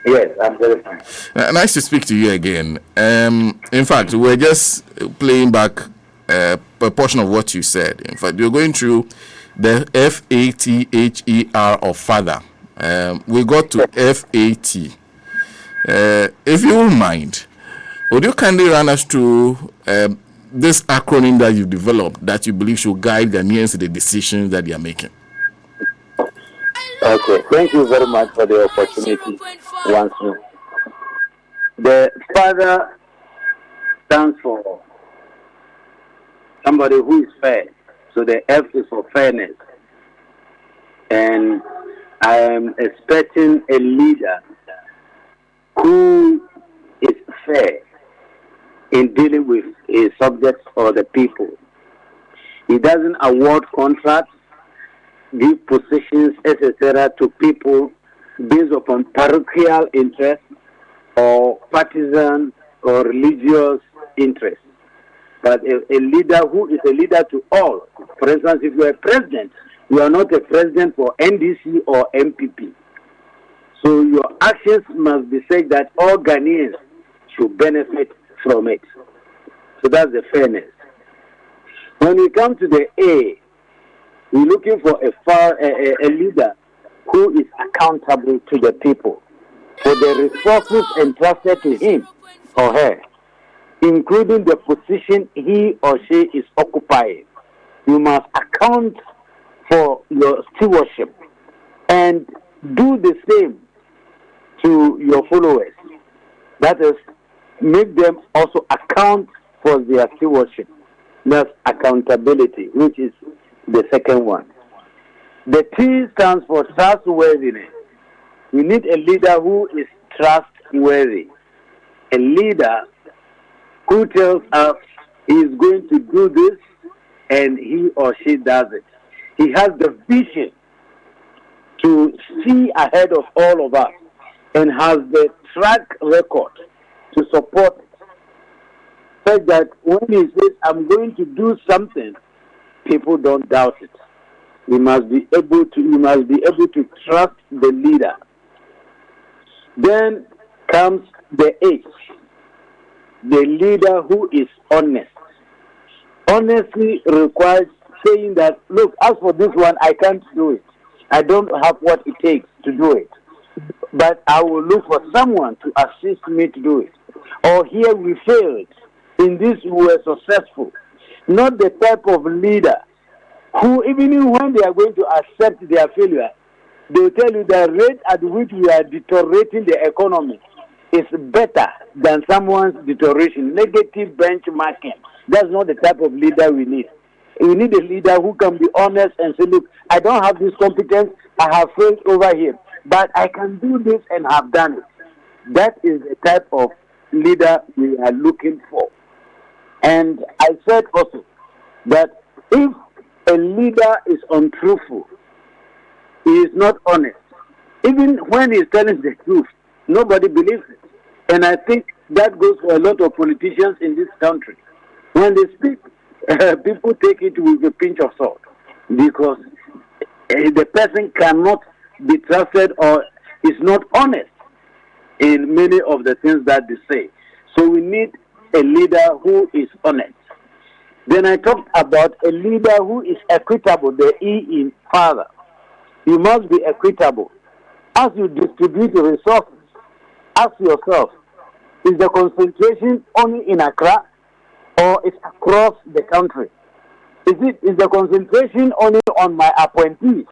Yes, I'm very fine. Nice to speak to you again. In fact, we're just playing back a portion of what you said. In fact, you're going through the FATHER of father. We got to FAT. If you won't mind, would you kindly run us through this acronym that you've developed that you believe should guide Ghanaians in the decisions that they are making? Okay, thank you very much for the opportunity once more. The father stands for somebody who is fair. So the F is for fairness. And I am expecting a leader who is fair in dealing with his subjects or the people. He doesn't award contracts, give positions, etc., to people based upon parochial interest or partisan or religious interest. But a leader who is a leader to all. For instance, if you are a president, you are not a president for NDC or MPP. So your actions must be such that all Ghanaians should benefit from it. So that's the fairness. When we come to the A, we're looking for a leader who is accountable to the people for the resources entrusted to him or her, including the position he or she is occupying. You must account for your stewardship and do the same to your followers. That is, make them also account for their stewardship. That's accountability, which is the second one. The T stands for trustworthiness. We need a leader who is trustworthy. A leader who tells us he is going to do this and he or she does it. He has the vision to see ahead of all of us and has the track record to support it. Such that when he says, I'm going to do something, people don't doubt it. We must be able to trust the leader. Then comes the H, the leader who is honest. Honesty requires saying that, look, as for this one, I can't do it. I don't have what it takes to do it. But I will look for someone to assist me to do it. Or here we failed. In this we were successful. Not the type of leader who, even when they are going to accept their failure, they will tell you the rate at which we are deteriorating the economy is better than someone's deterioration. Negative benchmarking. That's not the type of leader we need. We need a leader who can be honest and say, look, I don't have this competence, I have failed over here, but I can do this and have done it. That is the type of leader we are looking for. And I said also that if a leader is untruthful, he is not honest, even when he is telling the truth, nobody believes it. And I think that goes for a lot of politicians in this country. When they speak, people take it with a pinch of salt because the person cannot be trusted or is not honest in many of the things that they say. So we need a leader who is honest. Then I talked about a leader who is equitable, the E in father. You must be equitable. As you distribute the resources, ask yourself, is the concentration only in Accra or is across the country? Is the concentration only on my appointees?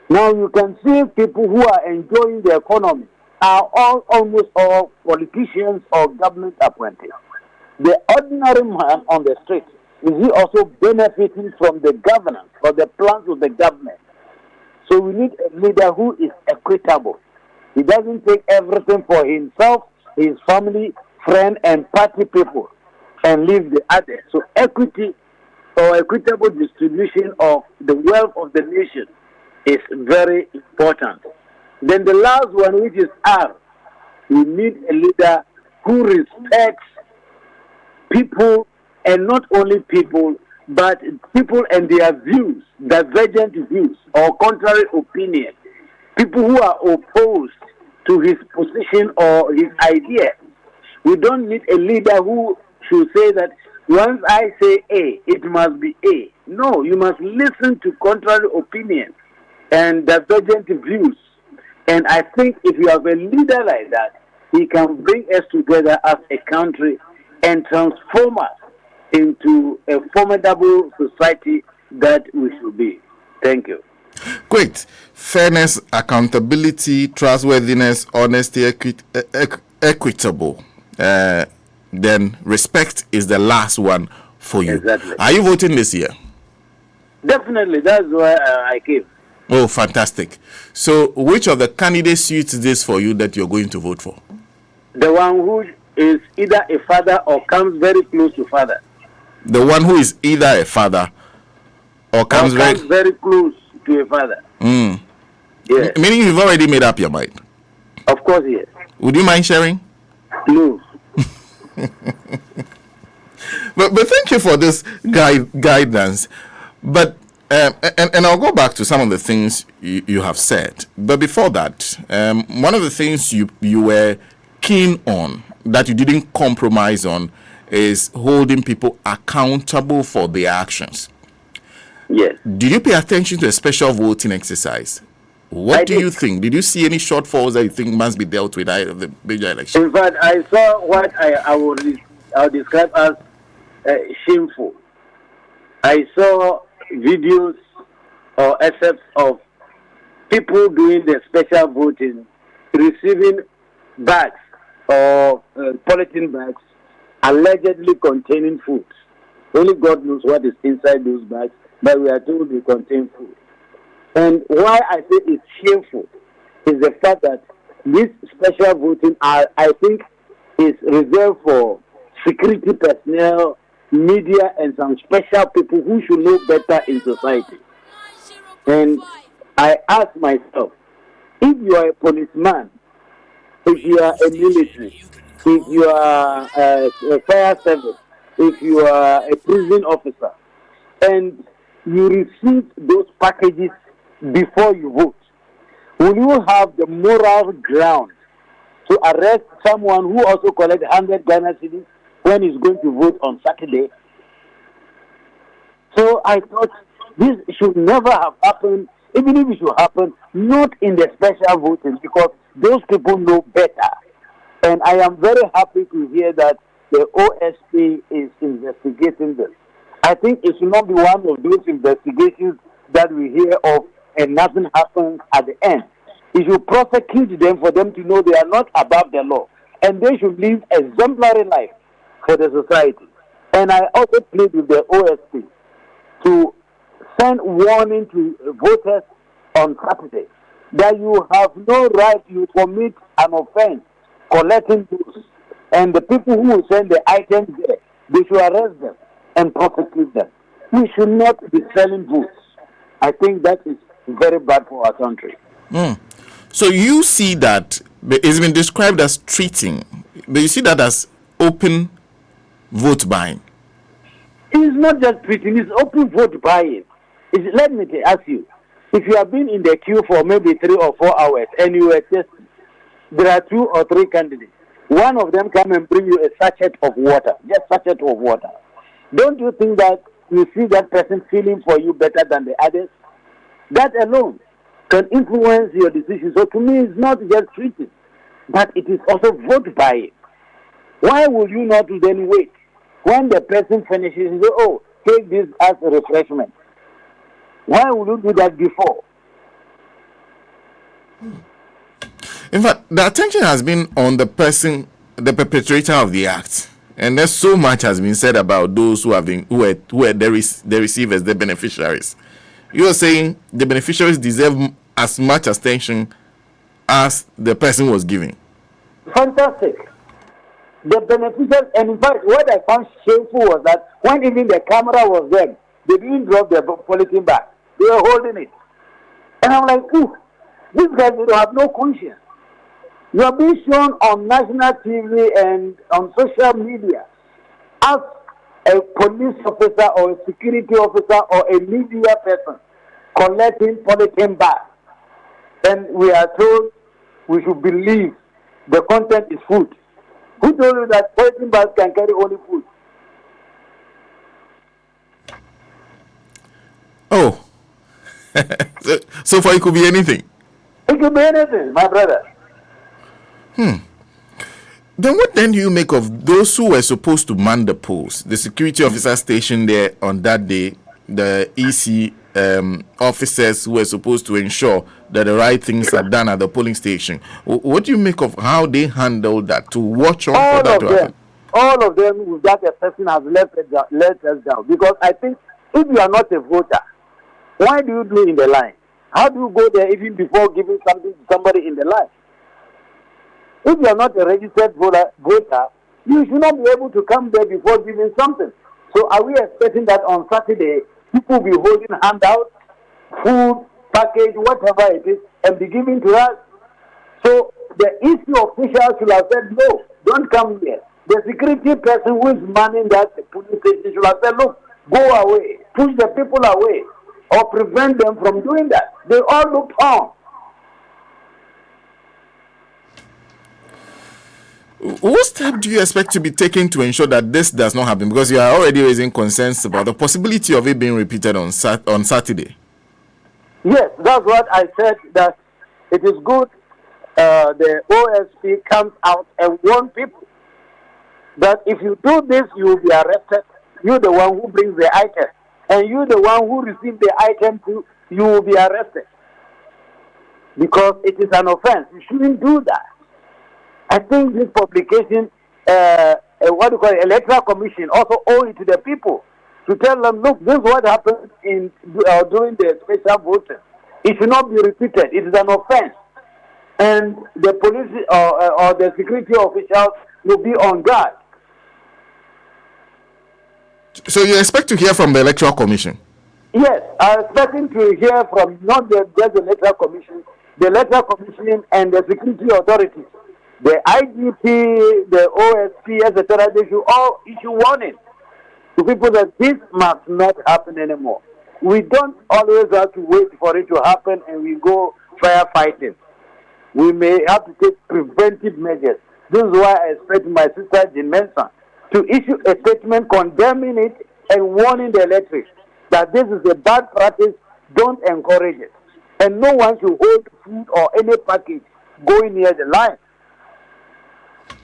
Now you can see people who are enjoying the economy are almost all politicians or government appointees. The ordinary man on the street, is he also benefiting from the governance or the plans of the government? So we need a leader who is equitable. He doesn't take everything for himself, his family, friend, and party people, and leave the others. So equity or equitable distribution of the wealth of the nation is very important. Then the last one, which is R, we need a leader who respects people, and not only people, but people and their views, divergent views or contrary opinion. People who are opposed to his position or his idea. We don't need a leader who should say that once I say A, it must be A. No, you must listen to contrary opinions and divergent views. And I think if you have a leader like that, he can bring us together as a country and transform us into a formidable society that we should be. Thank you. Great. Fairness, accountability, trustworthiness, honesty, equitable. Then respect is the last one for you. Exactly. Are you voting this year? Definitely. That's why I came. Oh, fantastic. So which of the candidates suits this for you that you're going to vote for? The one who is either a father or comes very close to father. The one who is either a father or comes very close to a father. Yes. Meaning you've already made up your mind? Of course, yes. Would you mind sharing? No. But thank you for this guidance. But and I'll go back to some of the things you have said. But before that, one of the things you were keen on that you didn't compromise on is holding people accountable for their actions. Yes. Did you pay attention to a special voting exercise? What do you think? Did you see any shortfalls that you think must be dealt with ahead of the major election? In fact, I saw what I would describe as shameful. I saw videos or excerpts of people doing the special voting, receiving bags or polythene bags allegedly containing food. Only God knows what is inside those bags, but we are told they contain food. And why I say it's shameful is the fact that this special voting, I think, is reserved for security personnel, media, and some special people who should know better in society. And I ask myself, if you are a policeman, if you are a military, if you are a fire service, if you are a prison officer, and you receive those packages before you vote, will you have the moral ground to arrest someone who also collects 100 Ghana cedis when he's going to vote on Saturday? So I thought this should never have happened, even if it should happen, not in the special voting, because those people know better. And I am very happy to hear that the OSP is investigating this. I think it should not be one of those investigations that we hear of and nothing happens at the end. It should prosecute them for them to know they are not above the law. And they should live exemplary life for the society. And I also plead with the OSP to send warning to voters on Saturday that you have no right to commit an offense collecting those. And the people who will send the items there, they should arrest them and prosecute them. We should not be selling votes. I think that is very bad for our country. So you see that it's been described as treating, but you see that as open vote buying. It's not just treating, it's open vote buying. Let me ask you, if you have been in the queue for maybe 3 or 4 hours and you were tested, there are 2 or 3 candidates. One of them come and bring you a sachet of water, just sachet of water. Don't you think that you see that person feeling for you better than the others? That alone can influence your decision. So to me, it's not just treating, but it is also vote buying. Why would you not then wait? When the person finishes, you say, oh, take this as a refreshment. Why would you do that before? In fact, the attention has been on the person, the perpetrator of the act. And there's so much has been said about those who are the receivers, the beneficiaries. You are saying the beneficiaries deserve as much attention as the person was giving. Fantastic. The beneficiaries, and in fact, what I found shameful was that when even the camera was there, they didn't drop their polythene back. They were holding it. And I'm like, ooh, these guys, they have no conscience. You are being shown on national TV and on social media as a police officer or a security officer or a media person collecting polythene bags. And we are told we should believe the content is food. Who told you that poison bags can carry only food? Oh, so far it could be anything. It could be anything, my brother. Then what then do you make of those who were supposed to man the post? The security officer stationed there on that day, the EC officers who were supposed to ensure that the right things are done at the polling station. What do you make of how they handled that to watch on for that to happen? All of them, with that exception, have let us down. Because I think if you are not a voter, why do you do in the line? How do you go there even before giving something to somebody in the line? If you are not a registered voter, you should not be able to come there before giving something. So are we expecting that on Saturday, people will be holding handouts, food, package, whatever it is, and be giving to us? So the issue officials should have said, no, don't come here. The security person who is manning that police station should have said, look, go away, push the people away, or prevent them from doing that. They all looked on. What step do you expect to be taken to ensure that this does not happen? Because you are already raising concerns about the possibility of it being repeated on Saturday. Yes, that's what I said, that it is good the OSP comes out and warn people that if you do this, you will be arrested. You're the one who brings the item. And you're the one who receives the item too, you will be arrested. Because it is an offense. You shouldn't do that. I think this publication, what do you call it, electoral commission, also owe it to the people to tell them, look, this is what happened in during the special voting. It should not be repeated. It is an offense. And the police or the security officials will be on guard. So you expect to hear from the electoral commission? Yes, I'm expecting to hear from not just the electoral commission, the electoral commission and the security authorities. The IGP, the OSP, etc., they should all issue warning to people that this must not happen anymore. We don't always have to wait for it to happen and we go firefighting. We may have to take preventive measures. This is why I expect my sister Jean Mensa to issue a statement condemning it and warning the electorate that this is a bad practice, don't encourage it. And no one should hold food or any package going near the line.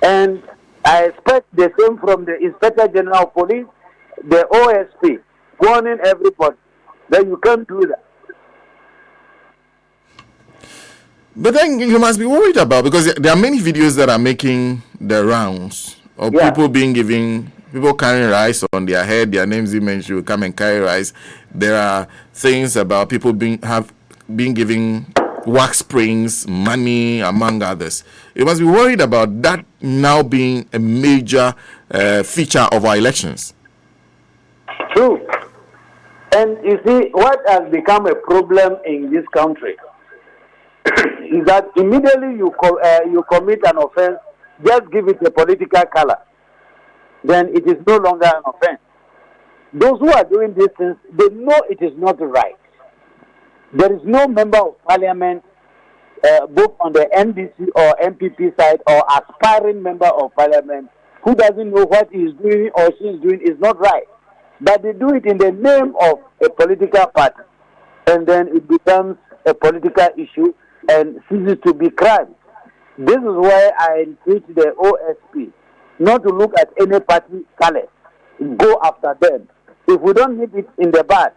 And I expect the same from the Inspector General of Police, the OSP, warning everybody that you can't do that. But then you must be worried about, because there are many videos that are making the rounds of people people carrying rice on their head. Their names even mentioned, will come and carry rice. There are things about people being given wax springs, money, among others. You must be worried about that now being a major feature of our elections. True. And you see, what has become a problem in this country is that immediately you commit an offense, just give it a political color, then it is no longer an offense. Those who are doing these things, they know it is not right. There is no member of parliament, both on the NDC or MPP side or aspiring member of parliament, who doesn't know what he is doing or she is doing is not right. But they do it in the name of a political party. And then it becomes a political issue and ceases to be crime. This is why I entreat the OSP not to look at any party color. Go after them. If we don't nip it in the bud,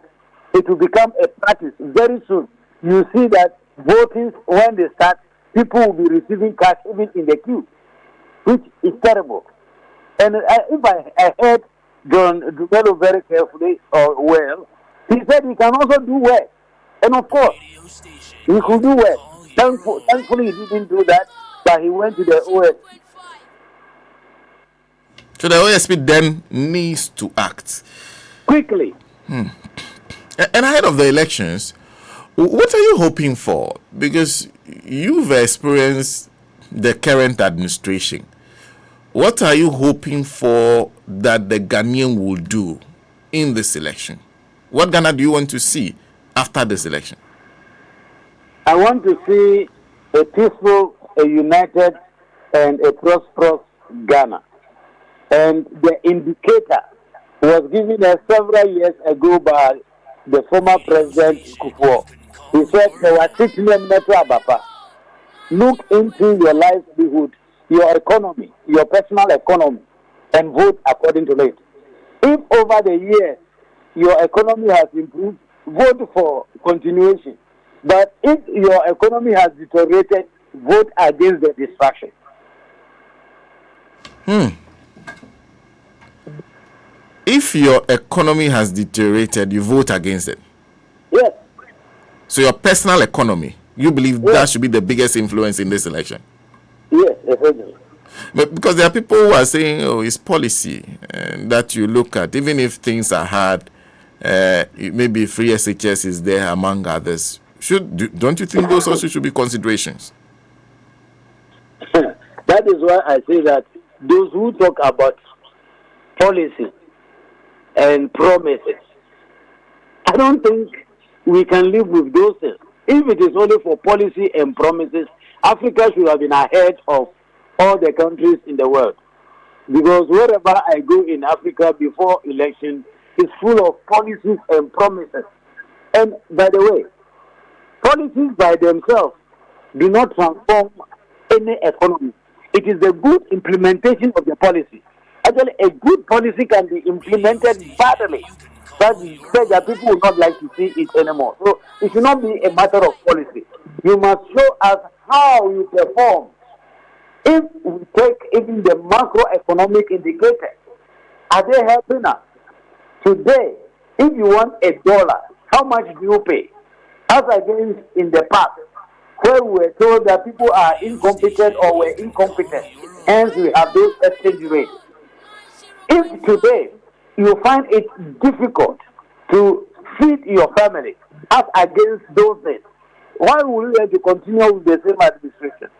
it will become a practice very soon. You see that voting, when they start, people will be receiving cash even in the queue, which is terrible. And if I heard John Dormelevo very carefully or well, he said he can also do well. And of course, he could do well. Thankfully, he didn't do that, but he went to the OSP. So the OSP then needs to act quickly. And ahead of the elections, what are you hoping for? Because you've experienced the current administration. What are you hoping for that the Ghanaian will do in this election? What Ghana do you want to see after this election? I want to see a peaceful a united and a prosperous Ghana. And the indicator was given us several years ago by the former President Kufuor. He said, look into your livelihood, your economy, your personal economy, and vote according to it. If over the years your economy has improved, vote for continuation. But if your economy has deteriorated, vote against the distraction. If your economy has deteriorated, you vote against it. Yes. So your personal economy, you believe that should be the biggest influence in this election? Yes, definitely. But because there are people who are saying, oh, it's policy that you look at, even if things are hard, maybe free SHS is there among others. Don't you think those also should be considerations? That is why I say that those who talk about policy and promises, I don't think we can live with those things. If it is only for policy and promises, Africa should have been ahead of all the countries in the world. Because wherever I go in Africa before election, it's full of policies and promises. And by the way, policies by themselves do not transform any economy. It is the good implementation of the policy. Actually, a good policy can be implemented badly, but that people will not like to see it anymore. So it should not be a matter of policy. You must show us how you perform. If we take even the macroeconomic indicators, are they helping us? Today, if you want $1, how much do you pay? As against in the past, where we were told that people are incompetent or were incompetent, hence we have those exchange rates. If today you find it difficult to feed your family as against those days, why will you have to continue with the same administration?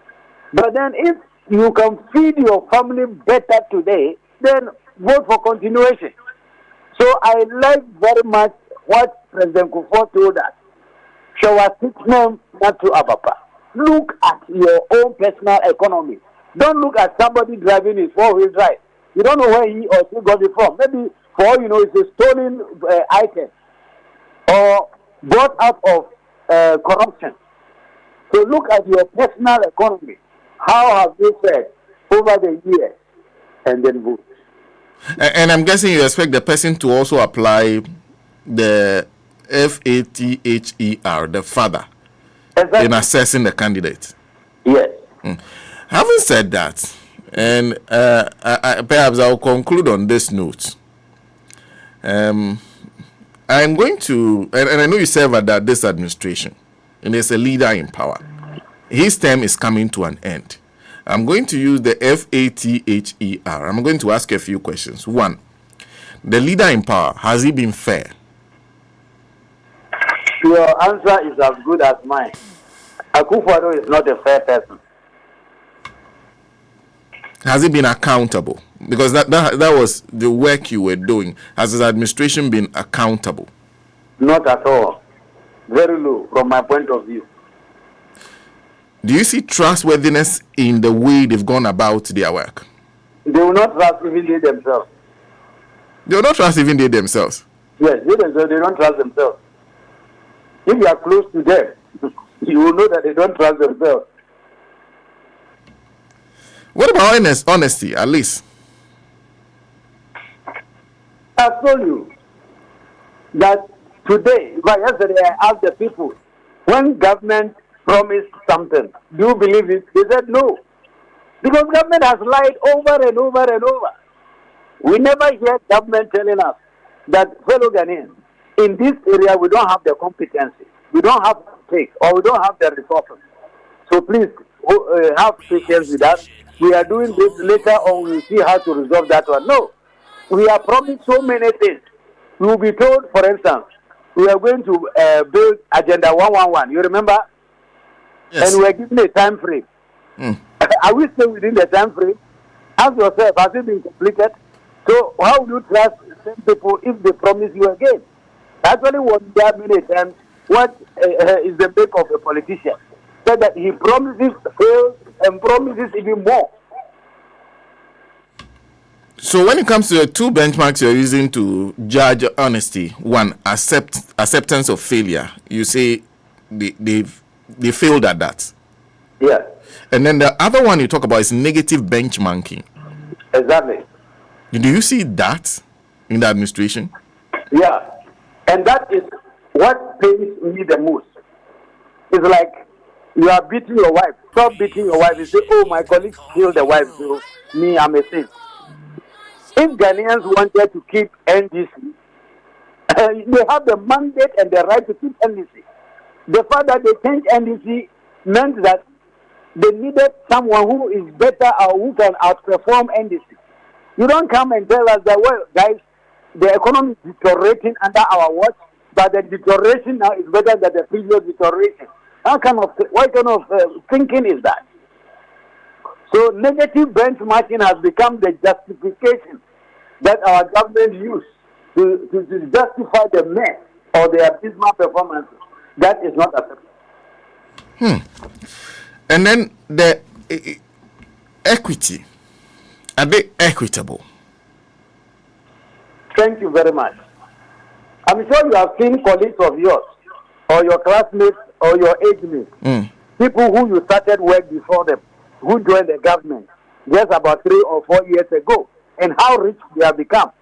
But then if you can feed your family better today, then vote for continuation. So I like very much what President Kufuor told us. Shower 6 months not to Abapa. Look at your own personal economy. Don't look at somebody driving his 4-wheel drive. You don't know where he or she got it from. Maybe for all you know, it's a stolen item or bought out of corruption. So look at your personal economy. How have you fared over the years, and then vote. And I'm guessing you expect the person to also apply the FATHER, the father, exactly, in assessing the candidate. Yes. Having said that, and perhaps I'll conclude on this note. I'm going to, and I know you serve at this administration, and there's a leader in power. His term is coming to an end. I'm going to use the FATHER. I'm going to ask a few questions. One, the leader in power, has he been fair? Your answer is as good as mine. Akufo-Addo is not a fair person. Has he been accountable? Because that was the work you were doing. Has his administration been accountable? Not at all. Very low from my point of view. Do you see trustworthiness in the way they've gone about their work? They will not trust even they themselves. They will not trust even they themselves? Yes, they don't trust themselves. If you are close to them, you will know that they don't trust themselves. What about honesty, at least? I told you that today, but yesterday I asked the people, when government promised something, do you believe it? They said no. Because government has lied over and over and over. We never hear government telling us that, fellow Ghanaians, in this area we don't have the competency, we don't have the take, or we don't have the resources. So please have patience with us. We are doing this later on, we'll see how to resolve that one. No. We are promised so many things. We will be told, for instance, we are going to build Agenda 111. You remember? Yes. And we are given a time frame. Are we still within the time frame? Ask yourself, has it been completed? So how will you trust the same people if they promise you again? Actually, what there many times, what is the make of a politician? Said that he promises, fails, and promises even more. So when it comes to the two benchmarks you're using to judge honesty, one, acceptance of failure. You say they failed at that. Yes. And then the other one you talk about is negative benchmarking. Exactly. Do you see that in the administration? Yeah. And that is what pains me the most. It's like you are beating your wife. Stop beating your wife. You say, oh, my colleagues killed the wife, so me, I'm a saint. If Ghanaians wanted to keep NDC, they have the mandate and the right to keep NDC. The fact that they changed NDC meant that they needed someone who is better or who can outperform NDC. You don't come and tell us that, well, guys, the economy is deteriorating under our watch, but the deterioration now is better than the previous deterioration. What kind of thinking is that? So negative benchmarking has become the justification that our government use to justify the mess or the abysmal performances. That is not acceptable. And then the equity. Are they equitable? Thank you very much. I'm sure you have seen colleagues of yours or your classmates or your age mates, people who you started work before them, who joined the government just about 3 or 4 years ago, and how rich they have become.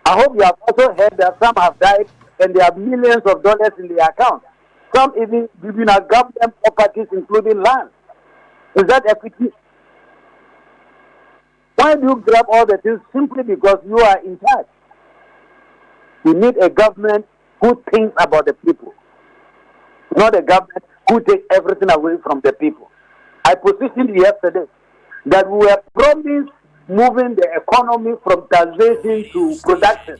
I hope you have also heard that some have died and they have millions of dollars in their account. Some even giving us government properties, including land. Is that equity? Why do you grab all the things simply because you are in charge? We need a government who thinks about the people, not a government who takes everything away from the people. I positioned yesterday that we were promised moving the economy from taxation to production,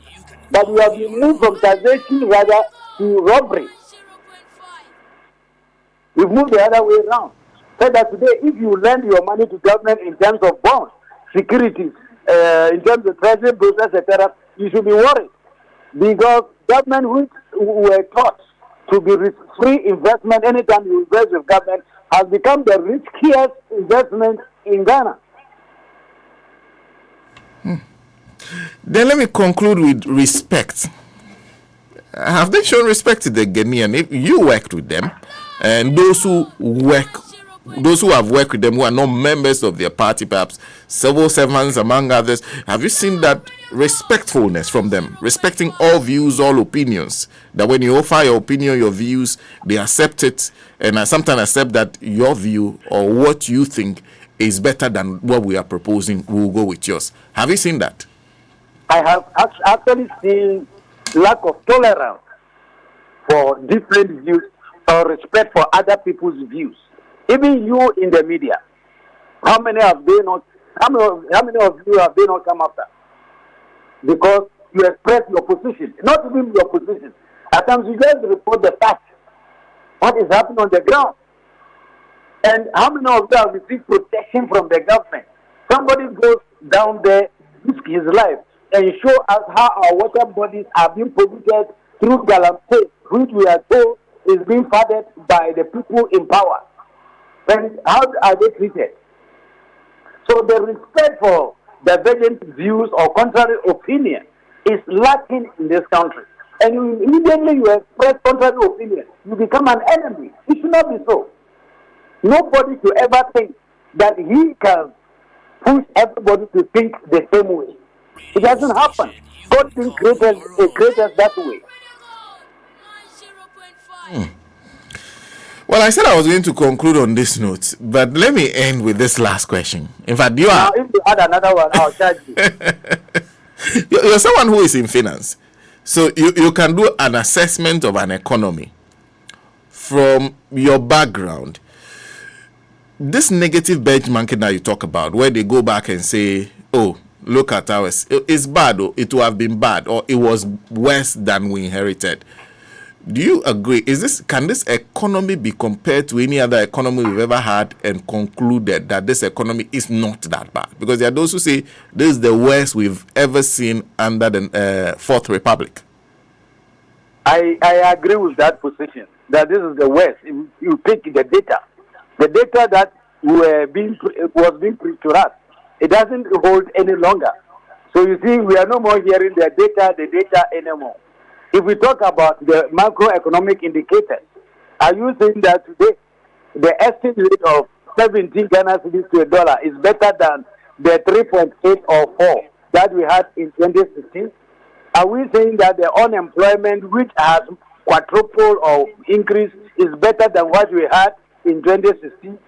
but we have been moved from taxation rather to robbery. We've moved the other way around. So that today, if you lend your money to government in terms of bonds, securities, in terms of treasury process, etc., you should be worried. Because government which were taught to be risk-free investment anytime you invest with government has become the riskiest investment in Ghana. Then let me conclude with respect. Have they shown respect to the Ghanaian? If you worked with them, and those who have worked with them who are not members of their party, perhaps civil servants among others, have you seen that respectfulness from them, respecting all views, all opinions, that when you offer your opinion, your views, they accept it, and I sometimes accept that your view or what you think is better than what we are proposing, we'll go with yours. Have you seen that? I have actually seen lack of tolerance for different views or respect for other people's views. Even you in the media, how many of you have they not come after? Because you express your position, not even your position. At times you just report the facts, what is happening on the ground. And how many of you have received protection from the government? Somebody goes down there, risk his life, and show us how our water bodies are being polluted through Galamsey, which we are told is being funded by the people in power. And how are they treated? So the respect for divergent views or contrary opinion is lacking in this country. And immediately you express contrary opinion, you become an enemy. It should not be so. Nobody should ever think that he can push everybody to think the same way. It doesn't happen. God didn't create us that way. Well, I said I was going to conclude on this note, but let me end with this last question. In fact, you are. Now, if you add another one, I'll charge you. You're someone who is in finance, so you can do an assessment of an economy from your background. This negative benchmarking that you talk about, where they go back and say, "Oh, look at ours. It's bad, or it would have been bad, or it was worse than we inherited." Do you agree? Can this economy be compared to any other economy we've ever had and concluded that this economy is not that bad? Because there are those who say this is the worst we've ever seen under the Fourth Republic. I agree with that position, that this is the worst. If you take the data that was being preached to us. It doesn't hold any longer. So you see, we are no more hearing the data anymore. If we talk about the macroeconomic indicators, are you saying that today the exchange rate of 17 Ghana cedis to a dollar is better than the 3.8 or 4 that we had in 2016? Are we saying that the unemployment, which has quadrupled or increased, is better than what we had in 2016?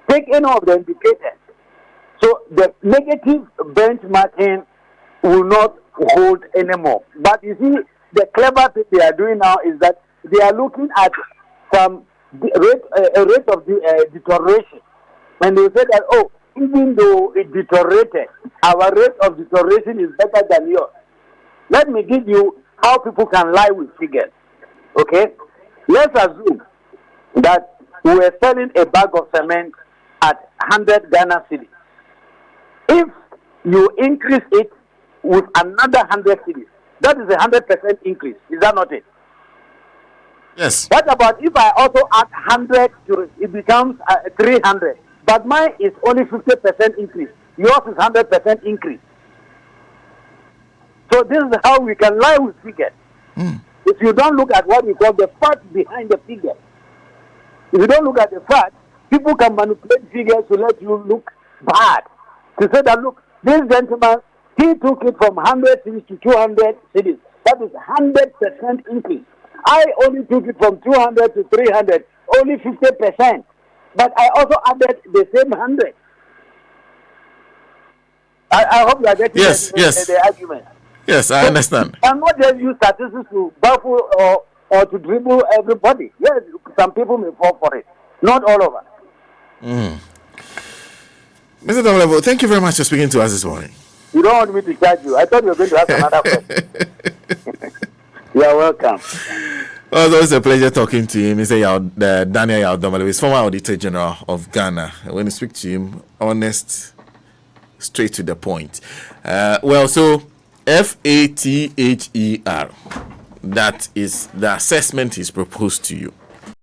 Take any of the indicators. So the negative benchmarking will not hold anymore. But you see, the clever thing they are doing now is that they are looking at some rate of deterioration. And they say that, oh, even though it deteriorated, our rate of deterioration is better than yours. Let me give you how people can lie with figures. Okay? Let's assume that we are selling a bag of cement at 100 Ghana cedis. If you increase it with another 100 cedis, that is a 100% increase. Is that not it? Yes. What about if I also add 100 to it? It becomes 300. But mine is only 50% increase. Yours is 100% increase. So this is how we can lie with figures. If you don't look at what we call the facts behind the figures. If you don't look at the facts, people can manipulate figures to let you look bad. To say that, look, this gentleman, he took it from 100 cities to 200 cities. That is 100% increase. I only took it from 200 to 300, only 50%. But I also added the same 100. I hope you are getting the argument. Yes, I understand. I'm not just use statistics to baffle or to dribble everybody. Yes, some people may fall for it. Not all of us. Mr. Dormelevo, thank you very much for speaking to us this morning. You don't want me to charge you. I thought you were going to ask another question. You are welcome. Well, it's always a pleasure talking to him. Mr. Daniel Yao Dormelevo is former Auditor General of Ghana. When you speak to him, honest, straight to the point. So FATHER, that is the assessment is proposed to you.